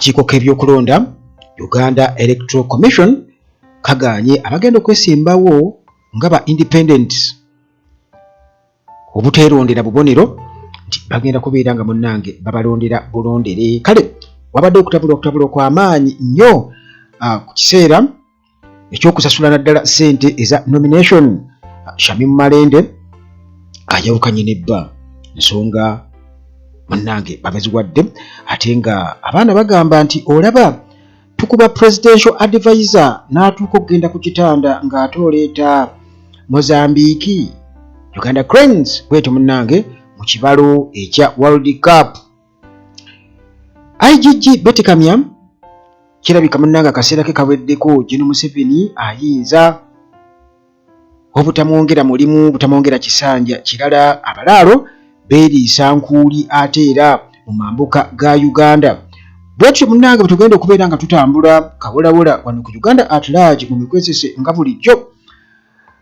akakiiko k'ebyokulonda Uganda Electoral Commission kaganye abagenda okwesimbawo nga ba independent obuteerondera bubonero nti bagenda kubeera nga munnange babalondera bulondere. Kale wabadde okutabula kw'amaanyi nnyo ku kiseera ekyokusasula naddala ssente eza nomination. Shamim Malende ayawukanye n'ebba ensonga munnange babaziwadde, ate nga abaana bagamba nti olaba tukuba presidential advisor n'atuuka okugenda ku kitanda ng'ate oleeta Mozambique Uganda Cranes bwetyo munnange mu kibalo ekya World Cup. IGG Betty Kamya kirabika munnange akaseera ke kaweddeko Gen. Museveni ayinza obutamwongera mulimu butamwongera kisanja kirala abalaalo beeriisa nkuuli ate era mu mambuka ga Uganda. Bwetyo munnange bwetugenda okubeera nga tutambula kawolawola wano ku Uganda at large mu mikwesese nga bulijjo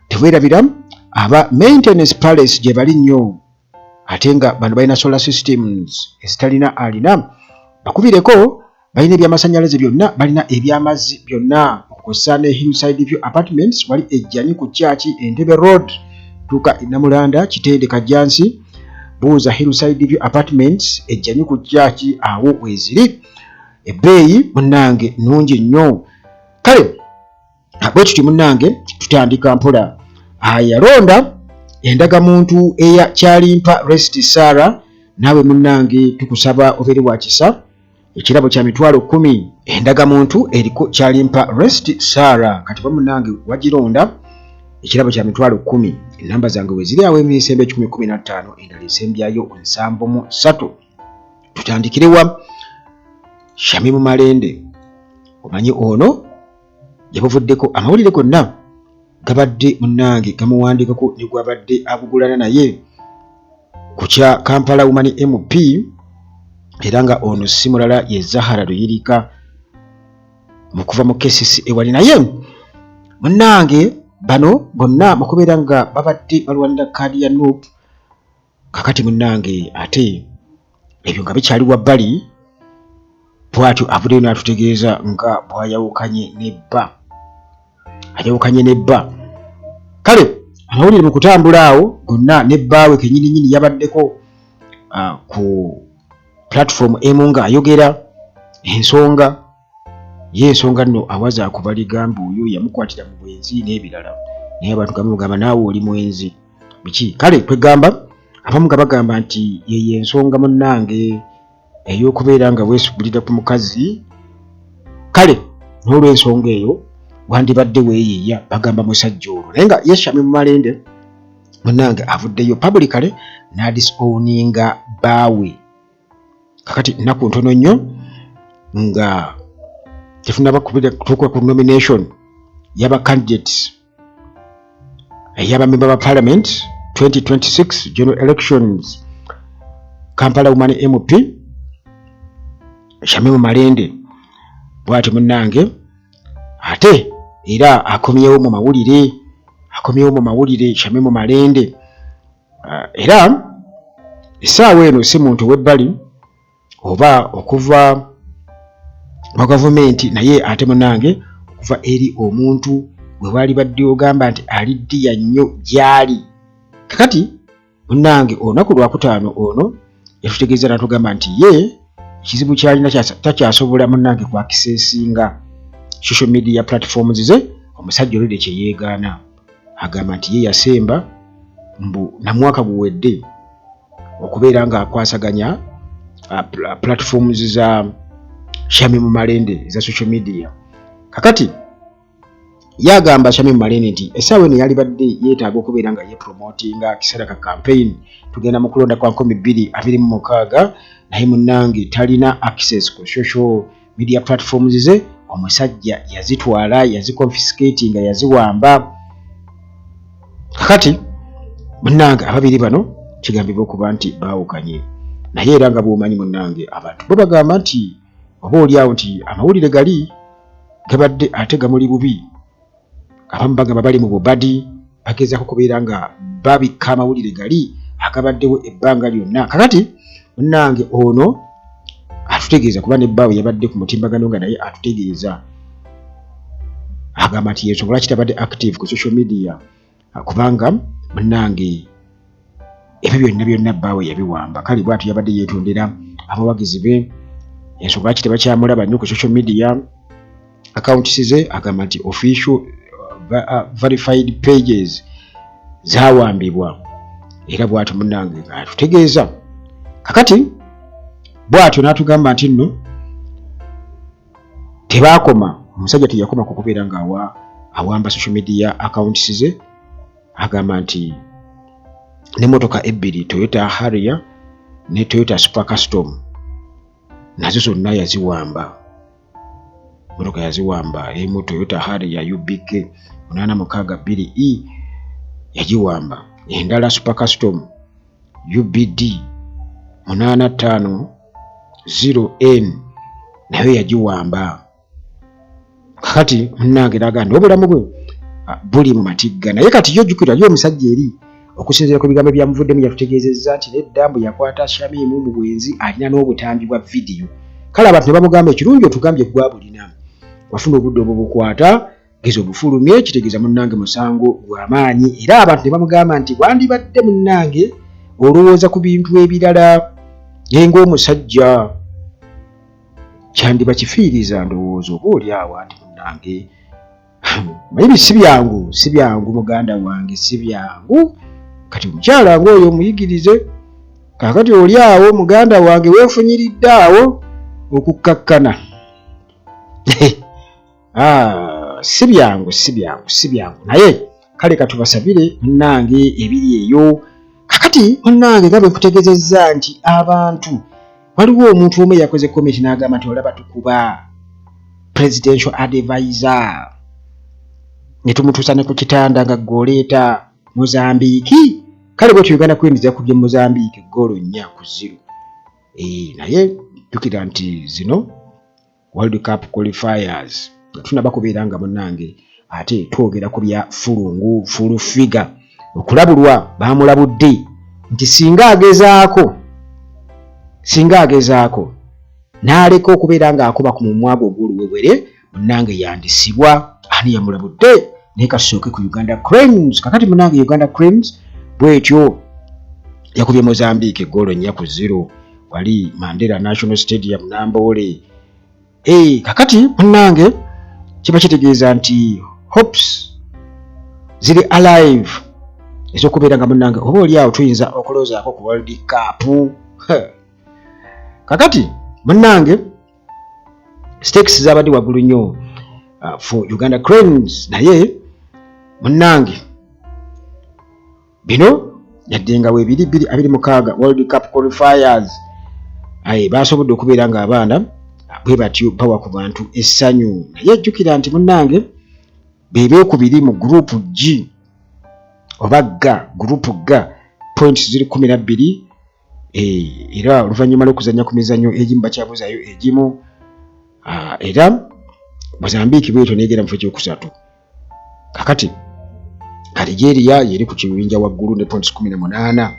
teweerabira aba maintenance palace gye bali nnyo ate nga bano balina solar systems ezitalina alina bakubireko balina ebyamasannyalaze byonna balina ebyamazzi byonna okukosa ne Hillside View Apartments wali ejjanyi ku Church Entebbe Road tuuka Namulanda Kitende Kajjansi buuza Hillside View Apartments ejjanyi ku Church awo weziri ebbeeyi munnange nnungi nnyo. Kale bwe tuti munnange tutandika mpola yalonda endagamuntu eya Kyalimpa Rest Sarah naawe munnange tukusaba obeere wa kisa ekirabo kya mitwalo 10 endagamuntu eriko Kyalimpa Rest Sarah kati ba munnange wagironda ekirabo kya mitwalo 10 enamba zange weziri awo emisembe 1015 endala esembyayo 73 tutandikirewa Shamim Malende omanyi ono yabuvuddeko amawulire gonna gabadde munnange gamuwandikako ne gwabadde abugulana naye ku kya Kampala Women MP era nga ono si mulala ye Zahara Luyirika mu kuva mu KCC ewali naye munnange bano bonna mukubeera nga babadde balwanira kaadi ya NUP kakati munnange ate ebyo nga bikyali wabbali bwatyo avuddeyo n'atutegeeza nga bwayawukanye n'ebba. Kale amawulire mu kutambula awo gonna n'ebbaawe kennyininyini yabaddeko ku platform emu nga ayogera ensonga nno awaza akubaliga mbuuyo yamukwatira mu bwenzi n'ebirala naye abantu gamugamba naawe oli mwenzi biki. Kale kwegamba abamu nga bagamba nti yeye ensonga munnange ey'okubeera nga weesubulira ku mukazi. Kale n'olw'ensonga eyo wandibadde weeyeeya bagamba musajja olwo naye nga ye Shamim Malende munnange avuddeyo publicly n'adisowninga baawe kakati nnaku ntono nnyo nga tefunaba kutuuka ku nomination y'aba candidates ey'abamemba ba parliament 2026 general elections Kampala Women MP Shamim Malende bw'ati munnange ate era akomyewo mu mawulire Shamim Malende era essaawa eno si muntu w'ebbali oba okuva mu gavumenti naye ate munnange okuva eri omuntu gwe wali badde ogamba nti aliddiya nnyo gy'ali kakati munnange olunaku lwakutaano ono yatutegeeza n'atugamba nti ye ekizibu kyalina takyasobola munnange kwakiseesinga social media platforms ze omusajja olwedde kye yeegaana agamba nti ye yasemba mbu namwaka guwedde okubeera nga akwasaganya platforms za Shamim Malende za social media. Kakati yagamba Shamim Malende nti essaawa eno yali badde yeetaaga okubeera nga yepromotinga kiseera ka campaign tugenda mu kulonda kwa 2026 naye munnange talina access ku social media platforms ze omusajja yazitwala yaziconfiscating yaziwamba. Kakati munnange ababiri bano kigambibwa okuba nti baawukanye naye era nga bw'omanyi munnange abantu bo bagamba nti oba oliawo nti amawulire gali gabadde ate gamuli bubi abamu bagamba bali mu bubadi bagezaako kubeera nga babikka amawulire gali agabaddewo ebbanga lyonna. Kakati munnange ono atutegeeza kuba ne bbaawe yabadde ku mutimbagano nga naye atutegeeza agamba nti yensonga lwaki tabadde active ku social media kubanga munnange ebyo byonna bbaawe yabiwamba. Kale bw'atyo yabadde yeetondera abawagizi be ensonga lwaki tebakyamulaba nnyo ku social media accounts ze. Agamba nti official verified pages zawambibwa era bw'atyo munnange atutegeeza. Kakati bw'atyo n'atugamba nti nno tebaakoma, omusajja teyakoma ku kubeera nga awamba social media accounts ze. Agamba nti n'emmotoka ebbiri, Toyota Harrier ne Toyota Super Custom, nazo zonna yaziwamba. Emmotoka yaziwamba, emu Toyota Harrier UBK 862E yagiwamba, endala Super Custom UBD 850N nayo yagiwamba. Kakati munnange n'agamba obulamu bwe buli mu matigga, naye kati yo jjukira yo omusajja eri okusinziira ku bigambo byamuvuddemu yatutegeezezza nti nedda mbu yakwata Shamimu mu bwenzi alina n'obutambi bwa vidiyo. Kale abantu ne bamugamba ekirungi otugambye gwa bulina, wafuna obudde obubukwata geza obufulumye, kitegeeza munnange musango gw'amaanyi. Era abantu ne bamugamba nti wandibadde munnange olowooza ku bintu ebirala ng'omusajja kyandiba kifiiriza ndowooza oba oli awo ati munnange maybe si byangu muganda wange, si byangu. Kati omukyala ng'oyo omuyigirize, kakati oli awo muganda wange weefunyiridde awo okukkakkana. Si byangu naye kale katubasabire munnange ebiri eyo. Kakati munnange nga bwe nkutegeezezza nti abantu, waliwo omuntu omu yakoze comment n'agamba nti olaba tukuba presidential advisor ne tumutuusa ne ku kitanda nga gooleeta Mozambique. Kale bwetyo Uganda Cranes yakubye Mozambique goolo 4-0. Naye jjukira nti zino World Cup qualifiers tunaba kubeera nga munnange ate twogera ku bya fulungu full figure. Okulabulwa baamulabudde nti singa agezaako n'aleka okubeera ng'akuba ku mumwago ogw'oluwewere munnange yandisibwa. Ani yamulabudde? Naye kasooke ku Uganda Cranes. Kakati munnange Uganda Cranes bwetyo yakubye Mozambique goolo 4-0 wali Mandela National Stadium Namboole. Kakati munnange kiba kitegeeza nti hopes ziri alive ez'okubeera nga munnange oba oli awo tuyinza okuloozaako ku World Cup. Kakati munnange stakes zabadde waggulu nnyo for Uganda Cranes, naye munnange bino yadde nga weebiri 26 World Cup qualifiers basobodde okubeera nga abaana bwe batyo bawa ku bantu essanyu. Naye jjukira nti munnange beebeekubiri mu group G oba group G points ziri 12. Era oluvannyuma lw'okuzannya ku mizannyo egimu bakyabuzaayo egimu. Era Mozambique bwetyo neegera mu kifo ekyokusatu. Kakati Algeria yeri ku kibinja waggulu ne points 18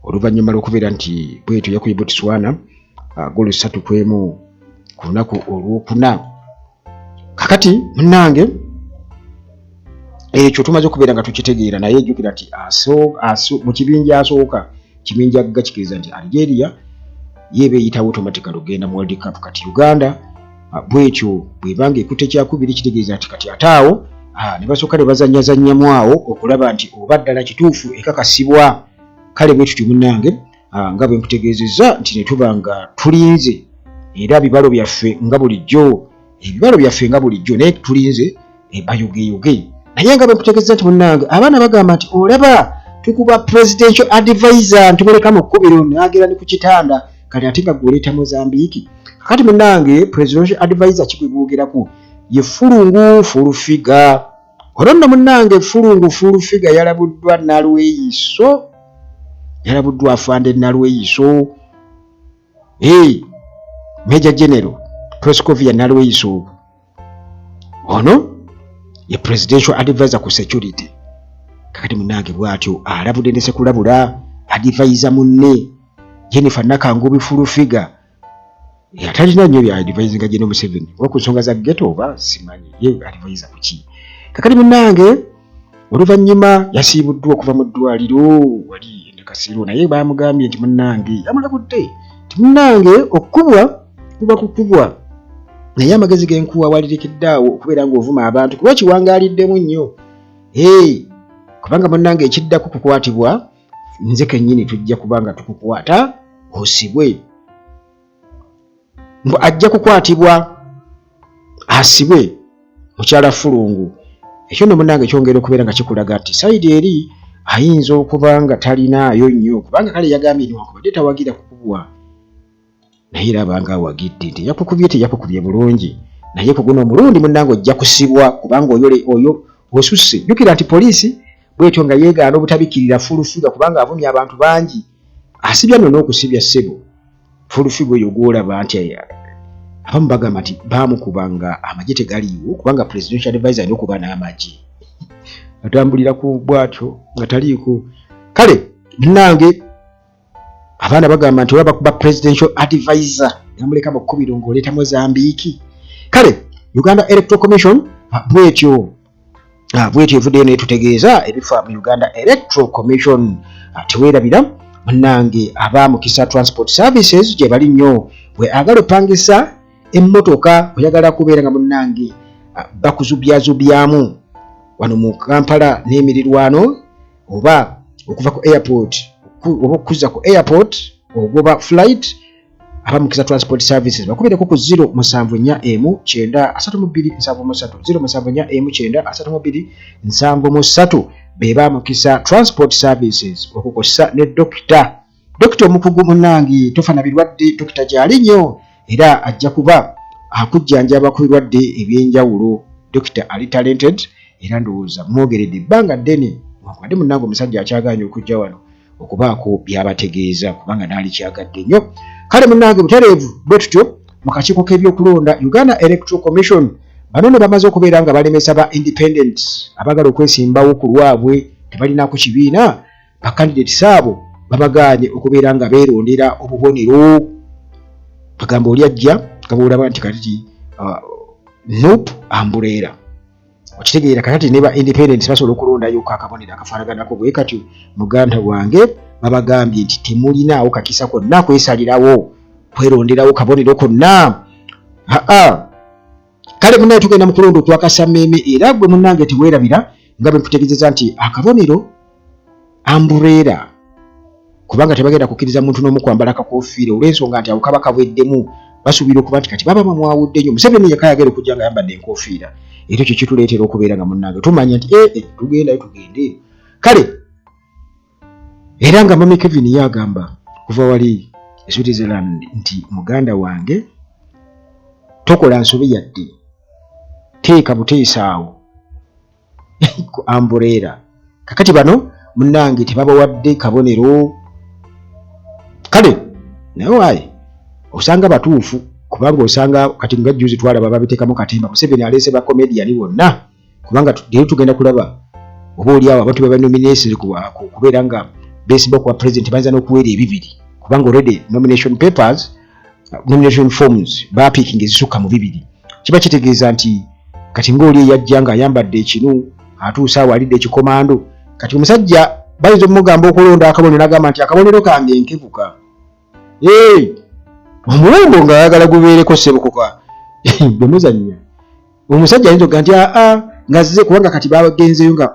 oluvannyuma lw'okubeera nti bwetyo yakubye Botswana goolo 3-1 ku lunaku olwokuna. Kakati munnange ekyo tumaze okubeera nga tukitegeera, naye jjukira nti mu kibinja asooka kibinja G kikiriza nti Algeria yeebeeyitawo automatically ogenda mu World Cup. Kati Uganda bwetyo bwebanga ekutte kyakubiri kitegeeza nti kati ataawo ne basooka ne bazannyazannyamu awo okulaba nti oba ddala kituufu ekakasibwa. Kale bwetyo munnange nga bwe nkutegeezezza nti ne tuba nga tulinze era ebibalo byaffe nga bulijjo naye tulinze bayogeyoge. Naye nga bwe nkutegeezezza nti munnange abaana bagamba nti olaba tukuba presidential advisor ntubuleka mu kkubiro n'agera ne ku kitanda kale ate nga gw'oleeta Mozambique. Kakati munnange presidential advisor kigwe bwogerako ye fulungu full figure. Olwo nno munnange fulungu full figure yalabuddwa Nalweyiso, yalabuddwa afande Nalweyiso. Major General Proscovia Nalweyiso ono ye presidential advisor ku security. Kakati munnange bw'atyo alabudde ne sekulabula advisor munne Jennifer Nakangubi full figure yatalina nnyo bya advising General Museveni oba ku nsonga za ghetto oba simanyi ye advise kuki. Kakati munnange oluvannyuma yasiibuddwa okuva mu ddwaliro wali Kasiro naye baamugambye nti munnange yamulabudde nti munnange okukubwa kuba kukubwa naye amagezi g'enkuwa walirekeddaawo okubeera ng'ovuma abantu kuba kiwangaaliddemu nnyo. Kubanga munnange ekiddako kukwatibwa nze kennyini tujja kubanga tukukwata osibwe. Mbu ajja kukwatibwa asibwe mukyala Fulungu. Ekyo nno munnange kyongera okubeera nga kikulaga nti sayidi eri ayinza okuba nga talinaayo nnyo kubanga kale yagambye newankubadde tawagira kukubwa naye raba nga awagidde nti yakukubye teyakukubye bulungi naye ku guno omulundi munnange ojja kusibwa kubanga oyo osusse. Jjukira nti poliisi bwetyo nga yeegaana obutabikirira fulufiga kubanga avumye abantu bangi asibya nno n'okusibya ssebo fulufiga oyo gwolaba nti abamu bagamba nti baamukubanga amagye tegaliiwo kubanga presidential advisor alina okuba n'amagye atambulira ku bwatyo nga taliiko. Kale munnange abaana bagamba nti olaba kuba presidential advisor yamuleka mu 10 ng'oleeta Mozambique. Kale Uganda Electoral Commission bwetyo evuddeyo netutegeeza ebifa mu Uganda Electoral Commission. Teweerabira munnange abamukisa Transport Services gye bali nnyo bwe agala opangisa emmotoka oyagala kubeera nga munnange bakuzubyazubyamu wano mu Kampala n'emirirwano oba okuva ku airport oba okuzza ku airport ogoba flight abamukisa Transport Services bakubeereko ku 074M973 be bamukisa Transport Services okukosa ne Dr. Omukugu munnange tofana birwadde Dr. gyali nnyo era ajja kuba akujjanjaba ku birwadde ebyenjawulo. Dr. ali talented era ndowooza mwogeredde ebbanga ddene wakwadde munnange omusajja akyaganya okujja wano okubaako byabategeeza kubanga naali kyagadde nnyo. Kale munnange butereevu bwe tutyo mu kakiiko k'ebyokulonda Uganda Electoral Commission bano ne bamaze okubeera nga balemesa ba independent abagala okwesimbawo ku lwabwe tebalinako kibiina bakandidates abo babaganye okubeera nga beerondera obubonero bagamba oli ajja gabuulaba nti kati nope ambuleera okitegeera kakati ne ba independent basobola okulondayo akabonero akafaanaganako bwe kati muganda wange babagambye nti temulinaawo kakisa konna kwesalirawo kweronderawo kabonero konna. Kale munaye tugenda mu kulonda okwakasameeme era gwe munnange teweerabira nga bwe tutegeezeza nti akabonero ambuleera kubanga tebagenda kukkiriza muntu n'omu kwambala akakofiira olw'ensonga nti abo kaba kabweddemu basuubira okuba nti kati baba bamwawudde nnyo. Museveni yekka yagera okujja nga ayambadde enkofiira era ekyo kituleetera okubeera nga munnange tumanya nti tugendayo tugende. Kale era nga Mami Kevin yagamba kuva wali Switzerland nti muganda wange tokola nsobe yadde teeka buteesaawo ku ambuleera. Kakati bano munnange tebabawadde kabonero. Kale naye waaye osanga batuufu kubanga osanga kati nga juzi twalaba babiteekamu katimba Museveni aleese ba comedian bonna kubanga leero tugenda kulaba oba oliawo abantu baba nomination kubeera nga beesimba kuwa president bayinza n'okuweera ebibiri kubanga already nomination papers nomination forms bapiikinga ezisukka mu bibiri. Kiba kitegeeza nti kati ng'oli eyajja nga ayambadde ekinu atuusa awalidde ekikomando kati omusajja bayinza okumugamba okulonda akabonero n'agamba nti akabonero kange enkebuka omulongo ng'ayagala gubeereko ssebukuka bwe muzannya omusajja ayinza okuga nti nga zize kubanga kati bagenzeyo nga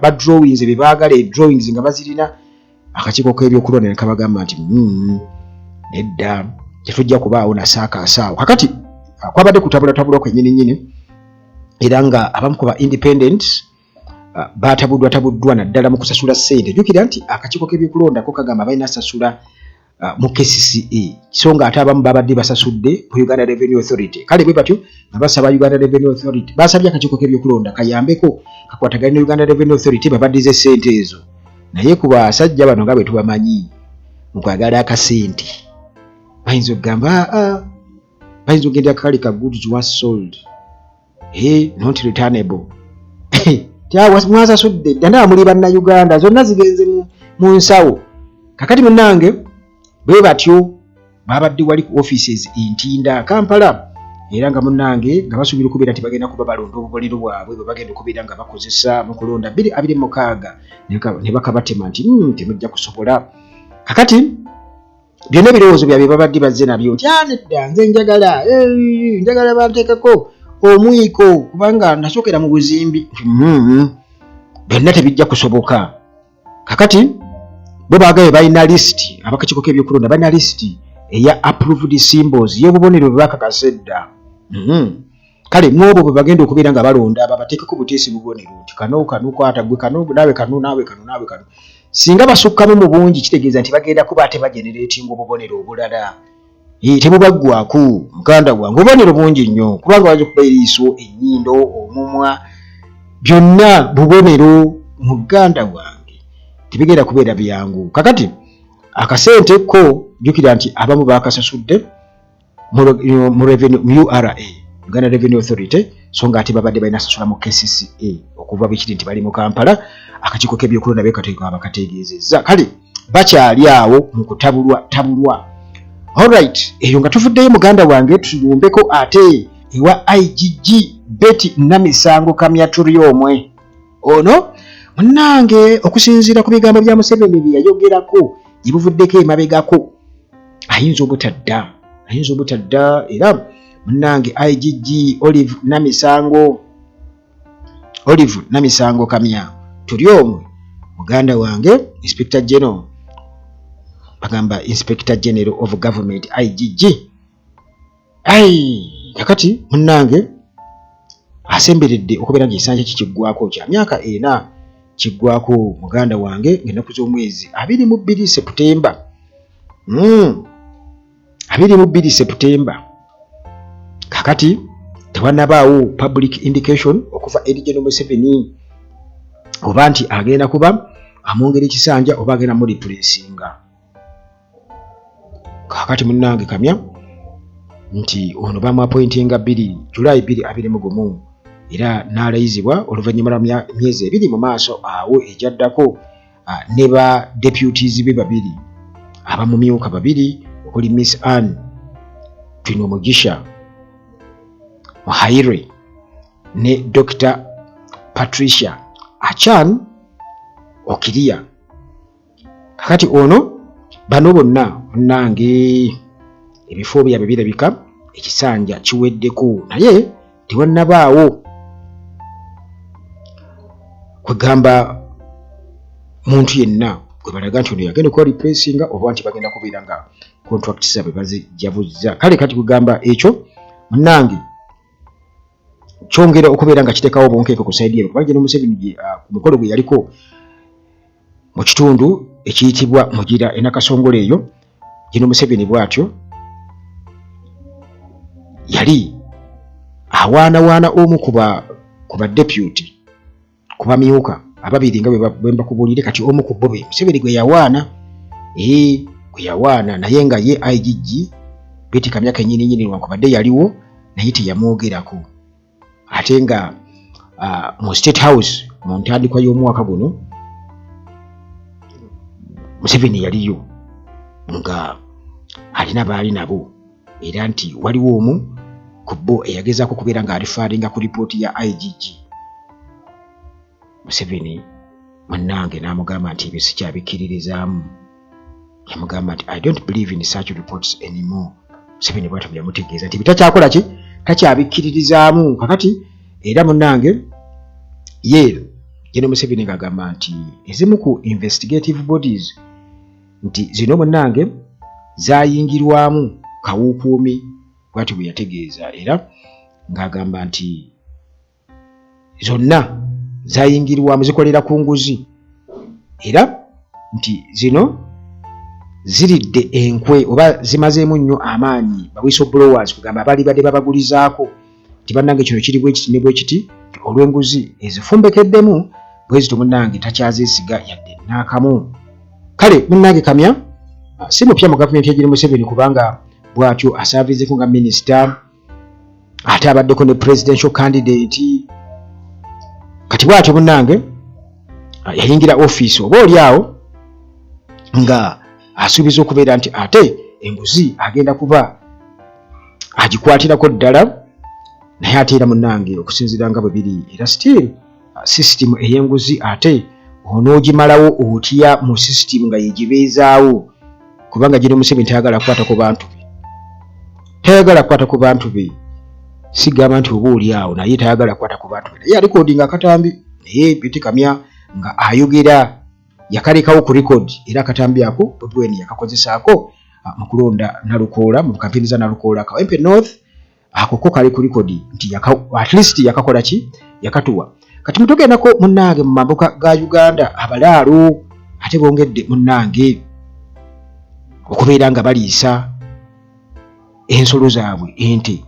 ba drawings be baagala drawings nga bazirina akakiiko k'ebyokulonda ne kabagamba nti nedda tetujja kubaawo nasaakasaawo. Kakati kwabadde kutabulatabulwa kwennyininyini era nga abamu ku ba independent batabuddwa naddala mu kusasula ssente. Jjukira nti akakiiko k'ebyokulonda ko kagamba balina sasula mu KCCA so nga ate abamu babadde basasudde ku Uganda Revenue Authority. Kale bwe batyo nga basaba Uganda Revenue Authority basabye akakiiko k'ebyokulonda kayambeko kakwatagane Uganda Revenue Authority babaddize ssente ezo naye ku basajja bano nga bwe tubamanyi mu kwagala akasente bayinza okugamba bayinza okugenda akakali ka goods was sold not returnable mwasasudde ddala muli bannayuganda zonna zigenze mu nsawo. Kakati munnange bwe batyo babadde wali ku offices Ntinda Kampala era nga munnange nga basuubira okubeera nti bagenda kuba balonda obubonero bwabwe bwe bagenda okubeera nga bakozesa mu kulonda 2026 ne bakabatema nti temujja kusobola. Kakati byonna ebirowoozo byabwe babadde bazze nabyo nti nedda nze njagala banteekako omwiko kubanga nasookera mu buzimbi. Byonna tebijja kusoboka. Kakati bo baagaye balina lisiti abakakiiko k'ebyokulonda balina lisiti eya approved symbols y'obubonero bwe bakakasa edda. Kale mwobwo bwe bagenda okubeera nga balonda babateekeko buteesi bubonero nti kano kwata gwe kano naawe kano. Singa basukkamu mu bungi kitegeeza nti bagenda kuba ate bageneratinga obubonero obulala. Tebubaggwako muganda wange obubonero bungi nnyo kubanga wajja kuba eriiso, ennyindo, omumwa byonna bubonero muganda wange tebigenda kubeera byangu. Kakati akasente ko jjukira nti abamu bakasasudde mu revenue URA Uganda Revenue Authority so nga ate babadde balina sasula mu KCCA okuva bikiri nti bali mu Kampala akakiiko k'ebyokulonda beekateeka bakategeezezza. Kale bakyali awo mu kutabulwa. Alright, eyo nga tuvuddeyo muganda wange tuyombeko ate ewa IGG Betty Namisango Kamya tuli omwe ono munnange okusinziira ku bigambo bya Museveni bye yayogerako gibuvuddeko emabegako ayinza obutadda era munnange IGG Olive Namisango Kamya tuli omwe muganda wange Inspector General bagamba Inspector General of Government IGG kakati munnange asemberedde okubeera ng'ekisanja kikiggwako kya myaka 4 kiggwako muganda wange ng'ennaku z'omwezi 22 Septemba 22 Septemba. Kakati tewannabaawo public indication okuva eri General Museveni oba nti agenda kuba amwongera ekisanja oba agenda mu replacinga. Kakati munnange Kamya nti ono bamwapointinga July 2021 era n'alayizibwa oluvannyuma lwa myezi 2 mu maaso awo ejaddako ne ba deputies be 2 abamumyuka 2 okuli Miss Anne Twino Mugisha Muhaire ne Dr. Patricia Achan Okiria. Kakati ono bano bonna munnange ebifo byabwe birabika ekisanja kiweddeko naye tewannabaawo kwegamba muntu yenna gwe balaga nti ono yagenda okuba replacinga oba nti bagenda kubeera nga contract zaabwe bazijavuzza. Kale kati kugamba ekyo munnange kyongera okubeera nga kiteekawo obunkenke ku saidi eno kubanga General Museveni ku mukolo gwe yaliko mu kitundu ekiyitibwa Mugira enakasongole eyo General Museveni bw'atyo yali awaanawaana omu ku ba deputy ku bamyuka ababiri nga bwe mbakubuulire kati omu ku bo Museveni gwe yawaana naye nga ye IGG Betty Kamya kennyini newankubadde yaliwo naye teyamwogerako ate nga mu State House mu ntandikwa y'omwaka guno Museveni yaliyo nga alina baali nabo era nti waliwo omu ku bo eyagezaako kubeera nga alifaringa ku ripooti ya IGG. Museveni munnange n'amugamba nti ebyo sikyabikkiririzaamu. Yamugamba nti I don't believe in such reports anymore. Museveni bw'atyo bwe yamutegeeza nti bitakyakola ki takyabikkiririzaamu. Kakati era munnange ye General Museveni ng'agamba nti ezimu ku investigative bodies nti zino munnange zaayingirwamu kawuukuumi bw'atyo bwe yategeeza era ng'agamba nti zonna zaayingirwamu zikolera ku nguzi era nti zino ziridde enkwe oba zimazeemu nnyo amaanyi ba whistleblowers kugamba abaali badde babagulizaako nti bannange kino kiri bwe kiti ne bwe kiti olw'enguzi ezifumbekeddemu bwezito munnange takyazeesiga yadde n'akamu. Kale munnange Kamya si mupya mu gavumenti ya General Museveni kubanga bw'atyo asaaviizeko nga minisita ate abaddeko ne presidential candidate. Kati bw'atyo munnange yayingira office oba oli awo nga asuubiza okubeera nti ate enguzi agenda kuba agikwatirako ddala naye ate era munnange okusinziira nga bwe biri era still system ey'enguzi ate onoogimalawo otya mu system nga yegibeezaawo kubanga gino Museveni tayagala kukwata ku bantu be tayagala kukwata ku bantu be sigamba nti oba oli awo naye tayagala kukwata ku bantu be naye alikodinga akatambi naye bitikamya nga ayogera yakalekawo ku record era akatambi ako Bobi Wine yakakozesaako mu kulonda Nalukoola mu kampeni za Nalukoola Kawempe North ako ko kali ku record nti at least yakakola ki yakatuwa kati mutogendako munnange mu mambuka ga Uganda abalaalo ate bongedde munnange okubeera nga baliisa ensolo zaabwe ente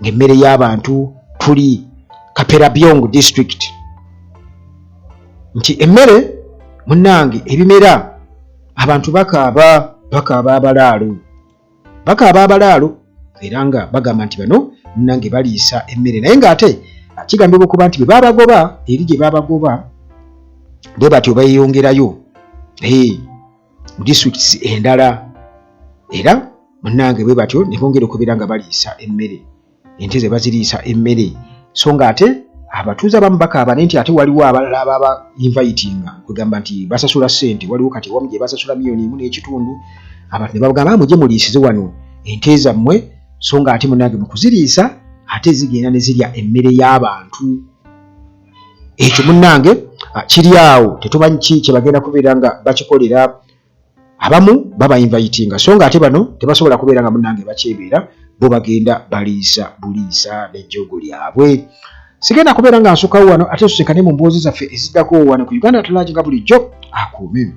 ng'emmere y'abantu tuli Kapera Byong district nti emmere munnange ebimera abantu bakaaba abalaalo era nga bagamba nti bano munnange baliisa emmere naye ng'ate kigambibwa okuba nti bwe babagoba eri gye babagoba bwe batyo bayeyongerayo mu districts endala era munnange bwe batyo ne bongera okubeera nga baliisa emmere ente ze baziriisa emmere so ng'ate abatuuze abamu bakaaba naye nti ate waliwo abalala ababa invitinga kugamba nti basasula ssente waliwo kati wamu gye basasula $1.5 abantu ne bagamba mujye muliisize wano ente zammwe so ng'ate munnange mu kuziriisa ate zigenda ne zirya emmere y'abantu ekyo munnange kiri awo tetumanyi ki kye bagenda kubeera nga bakikolera abamu baba invitinga so ng'ate bano tebasobola kubeera nga munnange bakyebeera bo bagenda baliisa buliisa n'ejjoogo lyabwe sigenda kubeera nga nsukawo wano ate tusekane mu mboozi zaffe eziddako wano ku Uganda Talaaga nga bulijjo akuume